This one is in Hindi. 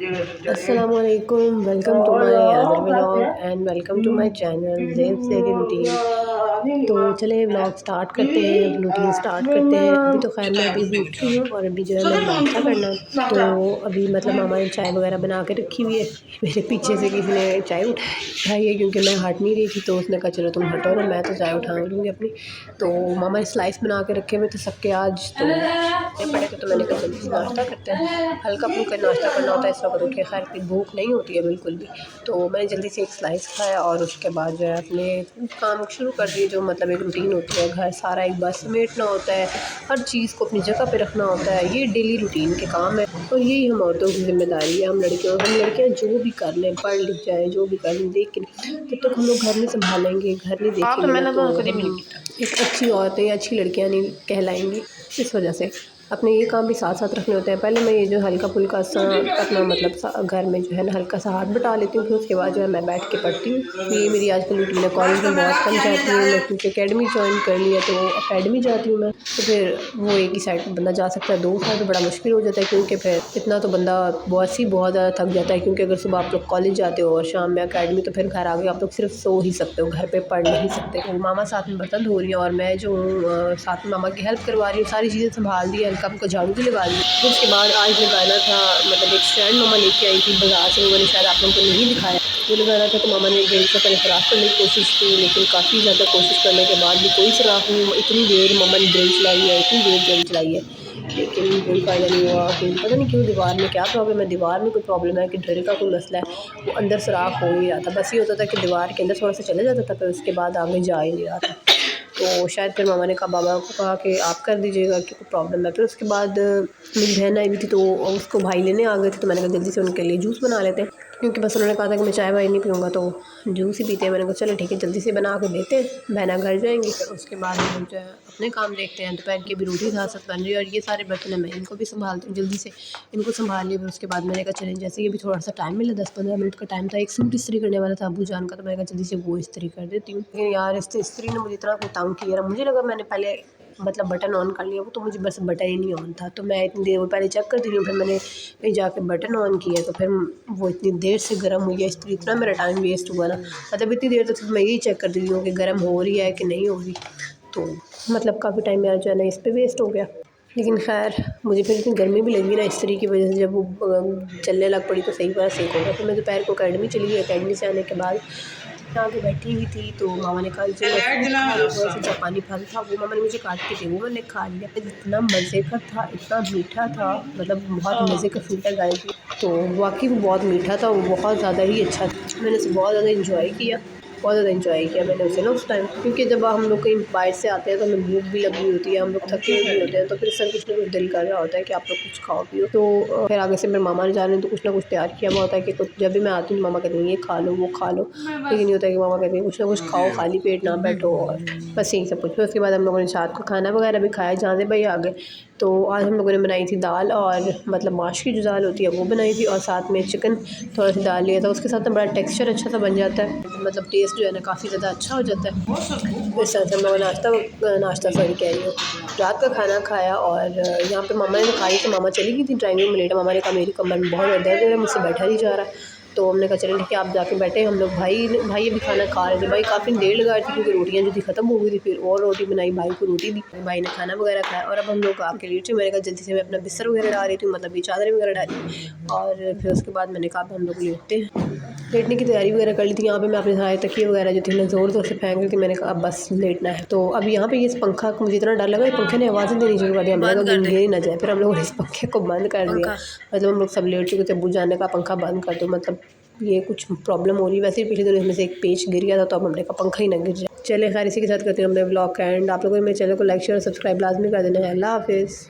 अस्सलामुअलैकुम, welcome to my other vlog and welcome to my channel ज़ेब ज़ेरी रूटीन। तो चले व्लॉग स्टार्ट करते हैं, रूटीन स्टार्ट करते हैं। अभी तो खैर मैं अभी उठी हूँ और अभी जो है मैंने नाश्ता करना। तो अभी मतलब मामा ने चाय वगैरह बना के रखी हुई है। मेरे पीछे से किसी ने चाय उठाई है क्योंकि मैं हट नहीं रही थी, तो उसने कहा चलो तुम हटो ना, मैं तो चाय उठा लूँगी अपनी। तो मामा ने स्लाइस बना के रखे हुए थे सबके आज, तो पड़े थे, तो मैंने कहा जल्दी से नाश्ता करते हैं। हल्का फुल्का नाश्ता करना होता है इस वक्त, उठे खैर इतनी भूख नहीं होती है बिल्कुल भी। तो मैंने जल्दी से एक स्लाइस खाया और उसके बाद जो है अपने काम शुरू कर दिए, जो मतलब एक रूटीन होती है। घर सारा एक बार समेटना होता है, हर चीज़ को अपनी जगह पे रखना होता है। ये डेली रूटीन के काम है और यही हम औरतों की ज़िम्मेदारी है। हम लड़कियाँ जो भी कर लें, पढ़ लिख जाए, जो भी कर लें, लेकिन जब तक हम लोग घर नहीं संभालेंगे, घर नहीं देखेंगे तो हम एक अच्छी औरतें या अच्छी लड़कियाँ नहीं कहलाएंगी। इस वजह से अपने ये काम भी साथ साथ रखने होते हैं। पहले मैं ये जो हल्का फुल्का सा अपना मतलब घर में जो है ना हल्का सा हाथ बटा लेती हूँ, फिर उसके बाद जो है मैं बैठ के पढ़ती हूँ। ये मेरी आजकल रूटीन है। कॉलेज में बहुत कम जाती हूँ मैं क्योंकि एकेडमी ज्वाइन कर लिया, तो एकेडमी जाती हूँ मैं। तो फिर वो एक ही साइड पर बंदा जा सकता है, 2 साइड पर बड़ा मुश्किल हो जाता है क्योंकि फिर इतना तो बंदा बहुत ज़्यादा थक जाता है। क्योंकि अगर सुबह आप लोग कॉलेज जाते हो और शाम में एकेडमी, तो फिर घर आके आप लोग सिर्फ सो ही सकते हो, घर पे पढ़ नहीं सकते। तो मामा साथ में बर्तन धो रही है और मैं जो हूँ साथ में मामा की हेल्प करवा रही हूँ, सारी चीज़ें संभाल दी, हल्का हमको झाड़ू भी लगा दी। फिर उसके बाद आज लगाना था, मतलब एक स्टैंड मामा लेके आई थी बाज़ार से, मैंने शायद आप लोगों को नहीं दिखाया। वो लगाना था तो मामा ने ड्रिल से पहले सुराख करने की कोशिश की, लेकिन काफ़ी ज़्यादा कोशिश करने के बाद भी कोई सुराख नहीं हुआ। इतनी देर मामा ने ड्रिल चलाई है, इतनी देर ड्रिल चलाई है, लेकिन कोई फ़ायदा नहीं हुआ। फिर पता नहीं क्यों दीवार में क्या प्रॉब्लम है, दीवार में कोई प्रॉब्लम है कि ड्रिल का कोई मसला है, वो अंदर सुराख हो नहीं रहा था। बस ये होता था कि दीवार के अंदर थोड़ा सा चला जाता था, फिर उसके बाद आगे जा ही नहीं रहा था। तो शायद फिर मामा ने कहा, बाबा को कहा कि आप कर दीजिएगा कि कोई प्रॉब्लम है। फिर उसके बाद मेरी बहन आई हुई थी, तो उसको भाई लेने आ गए थे, तो मैंने कहा जल्दी से उनके लिए जूस बना लेते हैं, क्योंकि बस उन्होंने कहा था कि मैं चाय वाय नहीं पीऊँगा तो जूस ही पीते हैं। मैंने कहा चलो ठीक है, जल्दी से बना के देते हैं, बहना घर जाएंगी। फिर उसके बाद हम जो है अपने काम देखते हैं। दोपहर की भी रोटी साथ साथ बन रही है और ये सारे बर्तन है, मैं इनको भी संभालती हूँ, जल्दी से इनको संभाल लिया। फिर उसके बाद मैंने कहा चलें, जैसे ये भी थोड़ा सा टाइम मिला, 10-15 मिनट का टाइम था। एक सूट इस्त्री करने वाला था अबू जान का, तो मैंने कहा जल्दी से वो इस्त्री कर देती हूँ। लेकिन यार इस्त्री ने मुझे इतना तंग किया, मुझे लगा मैंने पहले मतलब बटन ऑन कर लिया, वो तो मुझे बस बटन ही नहीं ऑन था। तो मैं इतनी देर वो पहले चेक करती रही हूँ, फिर मैंने कहीं जाके बटन ऑन किया, तो फिर वो इतनी देर से गर्म हुई है इस्त्री, इतना मेरा टाइम वेस्ट हुआ ना। मतलब इतनी देर तक मैं यही चेक करती रही हूँ कि गर्म हो रही है कि नहीं हो रही, तो मतलब काफ़ी टाइम मेरा जो है ना इस पर वेस्ट हो गया। लेकिन खैर मुझे फिर इतनी गर्मी भी लगी ना इस्त्री की वजह से, जब वो चलने लग पड़ी तो सही तरह सेक हो गया। फिर मैं दोपहर को अकेडमी चली गई, अकेडमी से आने के बाद आगे बैठी हुई थी, तो मामा ने कहा चलो थोड़ा सा जापानी फल था, वो मामा ने मुझे काट के दिया, वो मैंने खा लिया। इतना मज़े का था, इतना मीठा था, मतलब बहुत मज़े का फ्रूट है गाय की, तो वाकई वो बहुत मीठा था, वो बहुत ज़्यादा ही अच्छा था। मैंने उसे बहुत ज़्यादा इंजॉय किया, बहुत ज़्यादा इंजॉय किया मैंने उसे ना उस टाइम। क्योंकि जब हम लोग कहीं बाहर से आते हैं तो हमें भूख भी लगी होती है, हम लोग थके हुए भी होते हैं, तो फिर सर कुछ ना कुछ दिल कर रहा होता है कि आप लोग कुछ खाओ पियो। तो फिर आगे से मेरे मामा ने जाने तो कुछ ना कुछ तैयार किया हुआ होता है कि कुछ, जब भी मैं आती हूँ मामा कहते हैं ये खा लो वो खा लो, लेकिन ये होता है कि मामा कहते हैं कुछ ना कुछ खाओ, खाली पेट ना बैठो, और बस यही सब कुछ। फिर उसके बाद हम लोगों ने साथ को खाना वगैरह भी खाया, जहाँ से भाई आ गए। तो आज हम लोगों ने बनाई थी दाल, और मतलब माश की जो दाल होती है वो बनाई थी, और साथ में चिकन थोड़ा सी दाल लिया था। उसके साथ ना बड़ा टेक्सचर अच्छा सा बन जाता है, मतलब टेस्ट जो है ना काफ़ी ज़्यादा अच्छा हो जाता है। फिर साथ हम लोगों ने नाश्ता सॉरी कह रही हूँ, रात का खाना खाया। और यहाँ पे मामा ने खाई, तो मामा चली गई थी ड्राइंग रूम में लेटा। मामा ने कहा मेरी कमर में बहुत दर्द हो रहा है, मुझसे बैठा नहीं जा रहा। तो हमने कहा चलें ठीक है आप जाके बैठे। हम लोग भाई अभी खाना खा रहे थे, भाई काफ़ी देर लगा रही थी क्योंकि रोटियाँ जो थी ख़त्म हो गई थी। फिर और रोटी बनाई, भाई को रोटी दी, भाई ने खाना वगैरह खाया, और अब हम लोग आके लेटे। मैंने कहा जल्दी से मैं अपना बिस्तर वगैरह डाल रही थी, मतलब ये चादरें वगैरह डाली, और फिर उसके बाद मैंने कहा हम लोग लेटते हैं। लेटने की तैयारी वगैरह कर ली थी। यहाँ पे मैं अपने सारे तकिए वगैरह जो थे ना ज़ोर ज़ोर से फेंक रही थी। मैंने कहा अब बस लेटना है। तो अब यहाँ पे ये इस पंखा को मुझे इतना डर लगा, पंखे ने आवाज़ें देनी शुरू कर दी, हमें लगा गिर ही ना जाए। फिर हम लोगों ने इस पंखे को बंद कर दिया, मतलब हम लोग सब लेट चुके थे। अब्बू जान ने कहा पंखा बंद कर दो, मतलब ये कुछ प्रॉब्लम हो रही है। वैसे ही पिछले दिनों इसमें से एक पेच गिर गया था, तो अब हमने कहा पंखा ही ना गिर जाए। चले खैर इसी के साथ करते हैं हमने ब्लॉग का एंड। आप लोगों ने मेरे चैनल को लाइक शेयर और सब्सक्राइब लाजमी कर देना है। अल्लाह हाफिज़।